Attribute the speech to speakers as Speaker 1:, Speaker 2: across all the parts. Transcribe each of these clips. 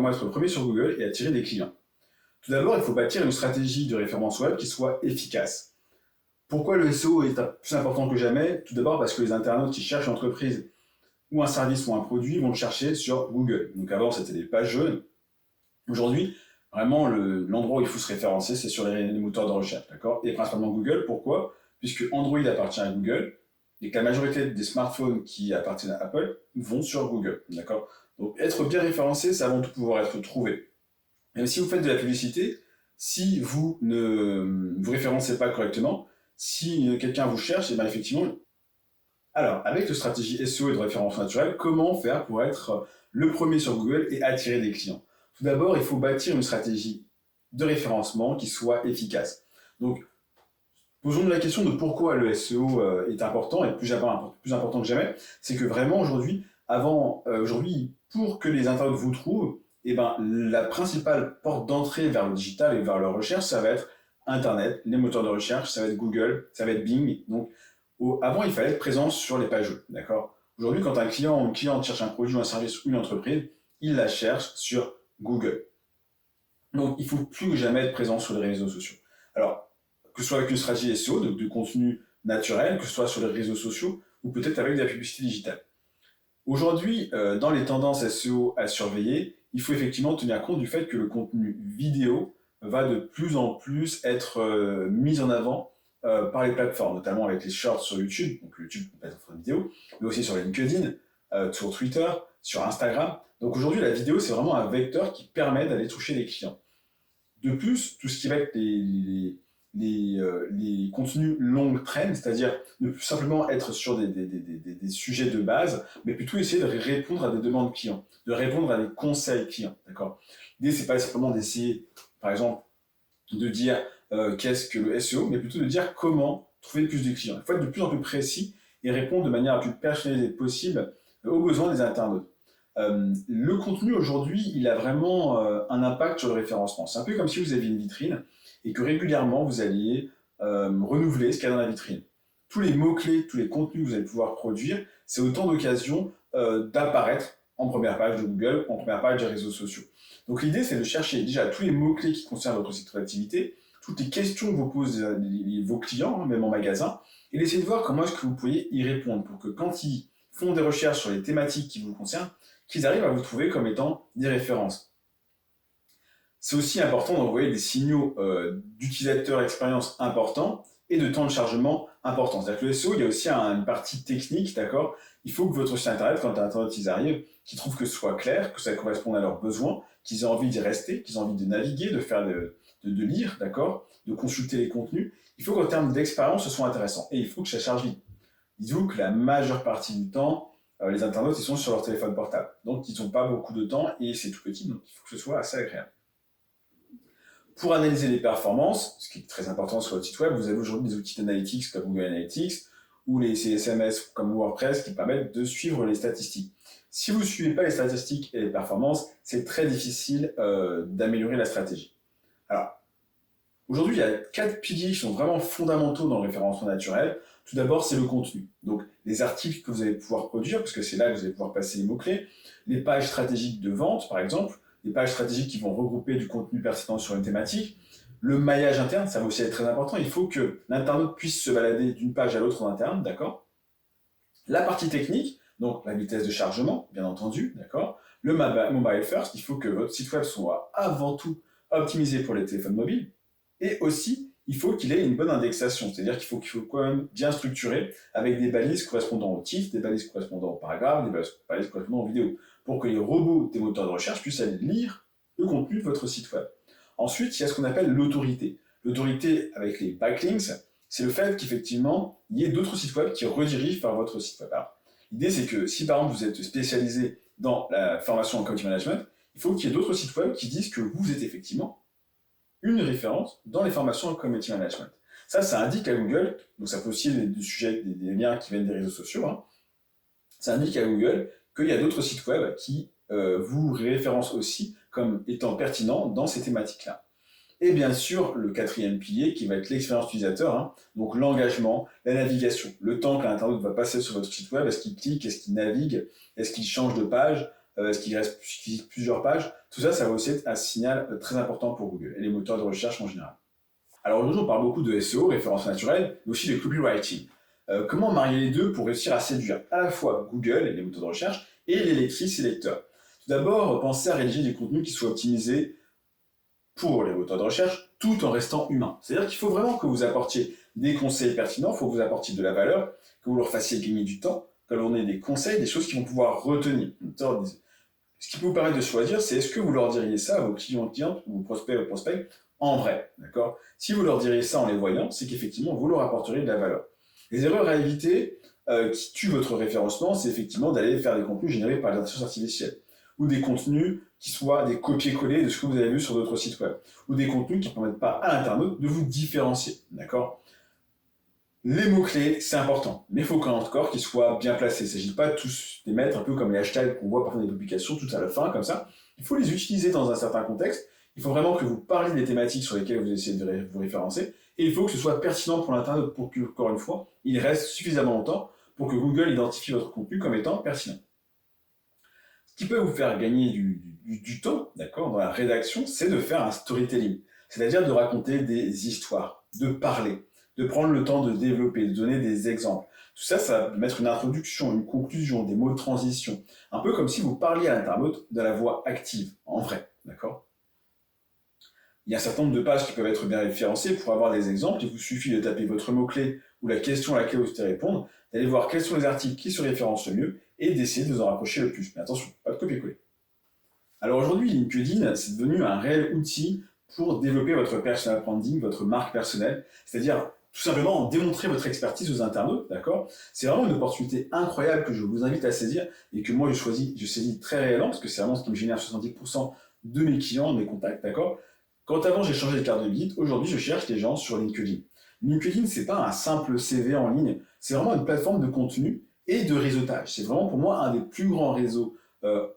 Speaker 1: comment être premier sur Google et attirer des clients. Tout d'abord, il faut bâtir une stratégie de référence web qui soit efficace. Pourquoi le SEO est plus important que jamais? Tout d'abord parce que les internautes qui cherchent une entreprise ou un service ou un produit vont le chercher sur Google. Donc avant, c'était des pages jaunes. Aujourd'hui, vraiment, l'endroit où il faut se référencer, c'est sur les moteurs de recherche, d'accord? Et principalement Google. Pourquoi? Puisque Android appartient à Google et que la majorité des smartphones qui appartiennent à Apple vont sur Google, d'accord? Donc être bien référencé, c'est avant tout pouvoir être trouvé. Même si vous faites de la publicité, si vous ne vous référencez pas correctement, si quelqu'un vous cherche, et bien effectivement. Alors, avec une stratégie SEO et de référence naturelle, comment faire pour être le premier sur Google et attirer des clients? Tout d'abord, il faut bâtir une stratégie de référencement qui soit efficace. Donc, posons-nous la question de pourquoi le SEO est important et plus important que jamais. C'est que vraiment aujourd'hui, aujourd'hui, pour que les internautes vous trouvent, eh ben, la principale porte d'entrée vers le digital et vers leur recherche, ça va être Internet, les moteurs de recherche, ça va être Google, ça va être Bing. Donc, avant, il fallait être présent sur les pages web, d'accord? Aujourd'hui, quand un client ou une cliente cherche un produit ou un service ou une entreprise, il la cherche sur Google. Donc, il faut plus que jamais être présent sur les réseaux sociaux. Alors, que ce soit avec une stratégie SEO, donc de contenu naturel, que ce soit sur les réseaux sociaux, ou peut-être avec de la publicité digitale. Aujourd'hui, dans les tendances SEO à surveiller, il faut effectivement tenir compte du fait que le contenu vidéo va de plus en plus être mis en avant par les plateformes, notamment avec les shorts sur YouTube, donc YouTube, plateforme vidéo, mais aussi sur LinkedIn, sur Twitter, sur Instagram. Donc aujourd'hui, la vidéo, c'est vraiment un vecteur qui permet d'aller toucher les clients. De plus, tout ce qui va être les contenus longue traîne, c'est-à-dire ne plus simplement être sur des sujets de base, mais plutôt essayer de répondre à des demandes clients, de répondre à des conseils clients, d'accord? L'idée, c'est pas simplement d'essayer, par exemple, de dire qu'est-ce que le SEO, mais plutôt de dire comment trouver plus de clients. Il faut être de plus en plus précis et répondre de manière la plus personnalisée possible aux besoins des internautes. Le contenu aujourd'hui, il a vraiment un impact sur le référencement. C'est un peu comme si vous aviez une vitrine et que régulièrement vous alliez renouveler ce qu'il y a dans la vitrine. Tous les mots-clés, tous les contenus que vous allez pouvoir produire, c'est autant d'occasions d'apparaître en première page de Google, en première page des réseaux sociaux. Donc l'idée, c'est de chercher déjà tous les mots-clés qui concernent votre secteur d'activité, toutes les questions que vous posent vos clients, même en magasin, et d'essayer de voir comment est-ce que vous pourriez y répondre pour que quand ils font des recherches sur les thématiques qui vous concernent, qu'ils arrivent à vous trouver comme étant des références. C'est aussi important d'envoyer des signaux d'utilisateur expérience importants et de temps de chargement important. C'est-à-dire que le SEO, il y a aussi une partie technique, d'accord? Il faut que votre site internet, quand Internet ils arrivent, qu'ils trouvent que ce soit clair, que ça corresponde à leurs besoins, qu'ils aient envie d'y rester, qu'ils aient envie de naviguer, de lire, d'accord? De consulter les contenus. Il faut qu'en termes d'expérience, ce soit intéressant. Et il faut que ça charge vite. Dites-vous que la majeure partie du temps, les internautes, ils sont sur leur téléphone portable. Donc, ils n'ont pas beaucoup de temps et c'est tout petit, donc il faut que ce soit assez agréable. Pour analyser les performances, ce qui est très important sur votre site web, vous avez aujourd'hui des outils d'analytics comme Google Analytics ou les CSMS comme WordPress qui permettent de suivre les statistiques. Si vous ne suivez pas les statistiques et les performances, c'est très difficile d'améliorer la stratégie. Alors, aujourd'hui, il y a 4 piliers qui sont vraiment fondamentaux dans le référencement naturel. Tout d'abord, c'est le contenu. Donc, les articles que vous allez pouvoir produire, parce que c'est là que vous allez pouvoir passer les mots-clés, les pages stratégiques de vente, par exemple, les pages stratégiques qui vont regrouper du contenu pertinent sur une thématique, le maillage interne, ça va aussi être très important. Il faut que l'internaute puisse se balader d'une page à l'autre en interne, d'accord? La partie technique, donc la vitesse de chargement, bien entendu, d'accord? Le mobile first, il faut que votre site web soit avant tout optimisé pour les téléphones mobiles, et aussi, il faut qu'il ait une bonne indexation, c'est-à-dire qu'il faut quand même bien structurer avec des balises correspondant au titre, des balises correspondant au paragraphe, des balises correspondant aux vidéos, pour que les robots des moteurs de recherche puissent aller lire le contenu de votre site web. Ensuite, il y a ce qu'on appelle l'autorité. L'autorité avec les backlinks, c'est le fait qu'effectivement, il y ait d'autres sites web qui redirigent vers votre site web. Alors, l'idée, c'est que si par exemple vous êtes spécialisé dans la formation en community management, il faut qu'il y ait d'autres sites web qui disent que vous êtes effectivement une référence dans les formations en community management. Ça indique à Google, donc ça peut aussi être des sujets, des liens qui viennent des réseaux sociaux, hein, ça indique à Google qu'il y a d'autres sites web qui vous référencent aussi comme étant pertinents dans ces thématiques-là. Et bien sûr, le 4e pilier qui va être l'expérience utilisateur, hein, donc l'engagement, la navigation, le temps que l'internaute va passer sur votre site web, est-ce qu'il clique, est-ce qu'il navigue, est-ce qu'il change de page, est-ce qu'il reste plusieurs pages. Tout ça, ça va aussi être un signal très important pour Google et les moteurs de recherche en général. Alors aujourd'hui, on parle beaucoup de SEO, référence naturelle, mais aussi de copywriting. Comment marier les deux pour réussir à séduire à la fois Google et les moteurs de recherche et les lectrices et lecteurs? Tout d'abord, pensez à rédiger du contenu qui soit optimisé pour les moteurs de recherche tout en restant humain. C'est-à-dire qu'il faut vraiment que vous apportiez des conseils pertinents, il faut que vous apportiez de la valeur, que vous leur fassiez gagner du temps, que l'on ait des conseils, des choses qu'ils vont pouvoir retenir. Ce qui peut vous permettre de choisir, c'est est-ce que vous leur diriez ça à vos clients ou vos prospects en vrai, d'accord? Si vous leur diriez ça en les voyant, c'est qu'effectivement, vous leur apporteriez de la valeur. Les erreurs à éviter qui tuent votre référencement, c'est effectivement d'aller faire des contenus générés par l'intelligence artificielle ou des contenus qui soient des copier-coller de ce que vous avez vu sur d'autres sites web ou des contenus qui ne permettent pas à l'internaute de vous différencier, d'accord? Les mots-clés, c'est important, mais il faut quand même encore qu'ils soient bien placés. Il ne s'agit pas de tous les mettre un peu comme les hashtags qu'on voit parfois dans les publications, tout à la fin, comme ça. Il faut les utiliser dans un certain contexte. Il faut vraiment que vous parliez des thématiques sur lesquelles vous essayez de vous référencer. Et il faut que ce soit pertinent pour l'internaute pour que, encore une fois, il reste suffisamment longtemps pour que Google identifie votre contenu comme étant pertinent. Ce qui peut vous faire gagner du temps, d'accord, dans la rédaction, c'est de faire un storytelling. C'est-à-dire de raconter des histoires, de parler, de prendre le temps de développer, de donner des exemples. Tout ça, ça va mettre une introduction, une conclusion, des mots de transition. Un peu comme si vous parliez à l'internaute de la voix active, en vrai, d'accord? Il y a un certain nombre de pages qui peuvent être bien référencées pour avoir des exemples. Il vous suffit de taper votre mot-clé ou la question à laquelle vous souhaitez répondre, d'aller voir quels sont les articles qui se référencent le mieux et d'essayer de vous en rapprocher le plus. Mais attention, pas de copier-coller. Alors aujourd'hui, LinkedIn, c'est devenu un réel outil pour développer votre personal branding, votre marque personnelle, c'est-à-dire tout simplement démontrer votre expertise aux internautes, d'accord? C'est vraiment une opportunité incroyable que je vous invite à saisir et que moi je saisis très réellement parce que c'est vraiment ce qui me génère 70% de mes clients, de mes contacts, d'accord? Quand avant j'ai changé de carte de visite, aujourd'hui je cherche des gens sur LinkedIn. LinkedIn, c'est pas un simple CV en ligne, c'est vraiment une plateforme de contenu et de réseautage. C'est vraiment pour moi un des plus grands réseaux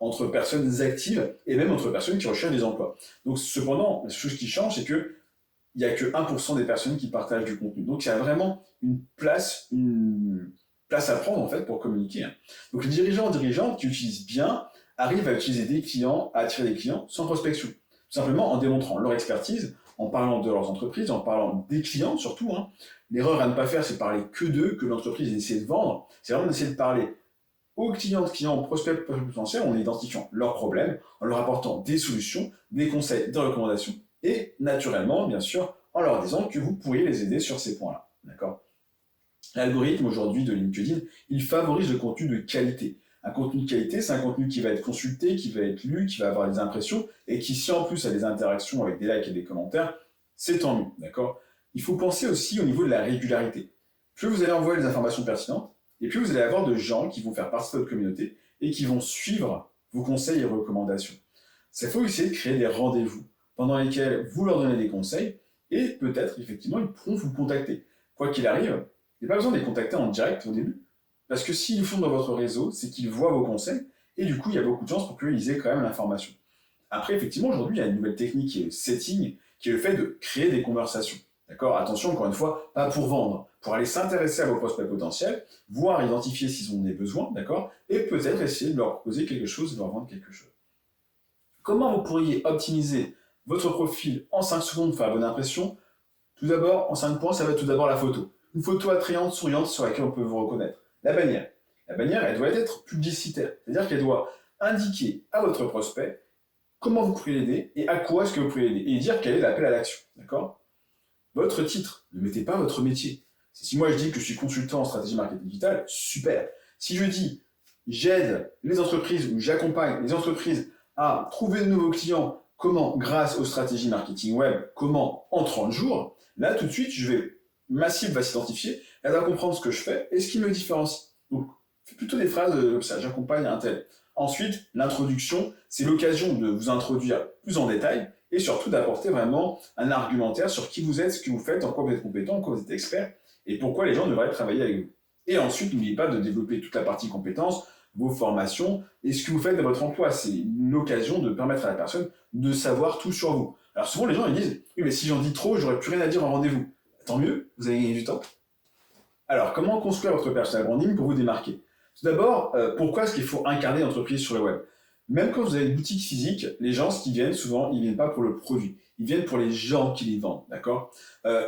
Speaker 1: entre personnes actives et même entre personnes qui recherchent des emplois. Donc cependant, la chose qui change, c'est que il n'y a que 1% des personnes qui partagent du contenu. Donc il y a vraiment une place à prendre en fait pour communiquer. Donc les dirigeants qui utilisent bien arrivent à utiliser des clients, à attirer des clients sans prospection. Tout simplement en démontrant leur expertise, en parlant de leurs entreprises, en parlant des clients surtout. L'erreur à ne pas faire, c'est parler que d'eux, que l'entreprise essaie de vendre. C'est vraiment d'essayer de parler aux clients, aux prospects potentiels, en identifiant leurs problèmes, en leur apportant des solutions, des conseils, des recommandations, et naturellement, bien sûr, en leur disant que vous pourriez les aider sur ces points-là. D'accord? L'algorithme aujourd'hui de LinkedIn, il favorise le contenu de qualité. Un contenu de qualité, c'est un contenu qui va être consulté, qui va être lu, qui va avoir des impressions, et qui, si en plus a des interactions avec des likes et des commentaires, c'est tant mieux. D'accord? Il faut penser aussi au niveau de la régularité. Plus vous allez envoyer des informations pertinentes, et puis vous allez avoir de gens qui vont faire partie de votre communauté et qui vont suivre vos conseils et recommandations. Il faut essayer de créer des rendez-vous pendant lesquels vous leur donnez des conseils et peut-être, effectivement, ils pourront vous contacter. Quoi qu'il arrive, il n'y a pas besoin de les contacter en direct au début, parce que s'ils font dans votre réseau, c'est qu'ils voient vos conseils et du coup, il y a beaucoup de chances pour qu'ils aient quand même l'information. Après, effectivement, aujourd'hui, il y a une nouvelle technique qui est le setting, qui est le fait de créer des conversations. D'accord? Attention, encore une fois, pas pour vendre, pour aller s'intéresser à vos prospects potentiels, voir identifier s'ils ont des besoins, d'accord? Et peut-être essayer de leur proposer quelque chose, de leur vendre quelque chose. Comment vous pourriez optimiser votre profil en 5 secondes pour faire la bonne impression? Tout d'abord, en 5 points, ça va être tout d'abord la photo. Une photo attrayante, souriante, sur laquelle on peut vous reconnaître. La bannière. La bannière, elle doit être publicitaire. C'est-à-dire qu'elle doit indiquer à votre prospect comment vous pouvez l'aider et à quoi est-ce que vous pouvez l'aider. Et dire quel est l'appel à l'action. D'accord? Votre titre, ne mettez pas votre métier. Si moi je dis que je suis consultant en stratégie marketing digital, super. Si je dis j'aide les entreprises ou j'accompagne les entreprises à trouver de nouveaux clients, comment grâce aux stratégies marketing web, comment en 30 jours, là tout de suite ma cible va s'identifier, elle va comprendre ce que je fais et ce qui me différencie. Donc faites plutôt des phrases comme ça, j'accompagne un tel. Ensuite, l'introduction, c'est l'occasion de vous introduire plus en détail et surtout d'apporter vraiment un argumentaire sur qui vous êtes, ce que vous faites, en quoi vous êtes compétent, en quoi vous êtes expert et pourquoi les gens devraient travailler avec vous. Et ensuite, n'oubliez pas de développer toute la partie compétences, vos formations et ce que vous faites dans votre emploi. C'est une occasion de permettre à la personne de savoir tout sur vous. Alors souvent, les gens ils disent « Oui, mais si j'en dis trop, j'aurais plus rien à dire en rendez-vous. » Tant mieux, vous avez gagné du temps. Alors, comment construire votre personal branding pour vous démarquer? Tout d'abord, pourquoi est-ce qu'il faut incarner l'entreprise sur le web? Même quand vous avez une boutique physique, les gens, ce qu'ils viennent souvent, ils viennent pas pour le produit. Ils viennent pour les gens qui les vendent, d'accord?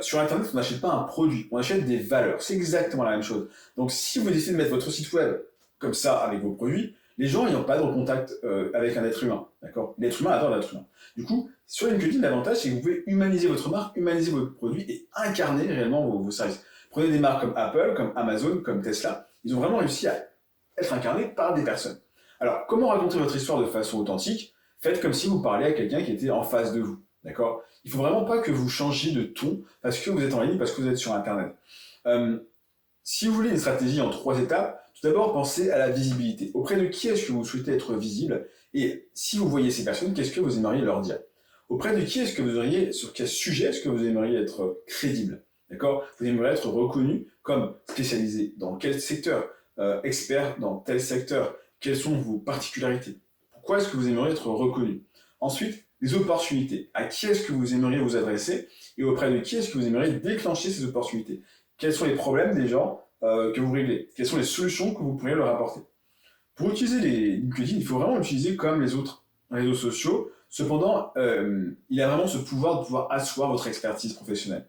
Speaker 1: Sur Internet, on n'achète pas un produit, on achète des valeurs. C'est exactement la même chose. Donc, si vous décidez de mettre votre site web comme ça avec vos produits, les gens n'ont pas de contact avec un être humain, d'accord? L'être humain adore l'être humain. Du coup, sur LinkedIn, l'avantage, c'est que vous pouvez humaniser votre marque, humaniser votre produit et incarner réellement vos services. Prenez des marques comme Apple, comme Amazon, comme Tesla. Ils ont vraiment réussi à être incarnés par des personnes. Alors, comment raconter votre histoire de façon authentique? Faites comme si vous parliez à quelqu'un qui était en face de vous, d'accord? Il ne faut vraiment pas que vous changiez de ton parce que vous êtes en ligne, parce que vous êtes sur Internet. Euh, Si vous voulez une stratégie en 3 étapes, tout d'abord, pensez à la visibilité. Auprès de qui est-ce que vous souhaitez être visible? Et si vous voyez ces personnes, qu'est-ce que vous aimeriez leur dire? Auprès de qui est-ce que vous auriez, sur quel sujet est-ce que vous aimeriez être crédible? D'accord? Vous aimeriez être reconnu comme spécialisé dans quel secteur? Expert dans tel secteur? Quelles sont vos particularités? Pourquoi est-ce que vous aimeriez être reconnu? Ensuite, les opportunités. À qui est-ce que vous aimeriez vous adresser? Et auprès de qui est-ce que vous aimeriez déclencher ces opportunités? Quels sont les problèmes des gens que vous réglez? Quelles sont les solutions que vous pourriez leur apporter? Pour utiliser les LinkedIn, il faut vraiment l'utiliser comme les autres réseaux sociaux. Cependant, il a vraiment ce pouvoir de pouvoir asseoir votre expertise professionnelle.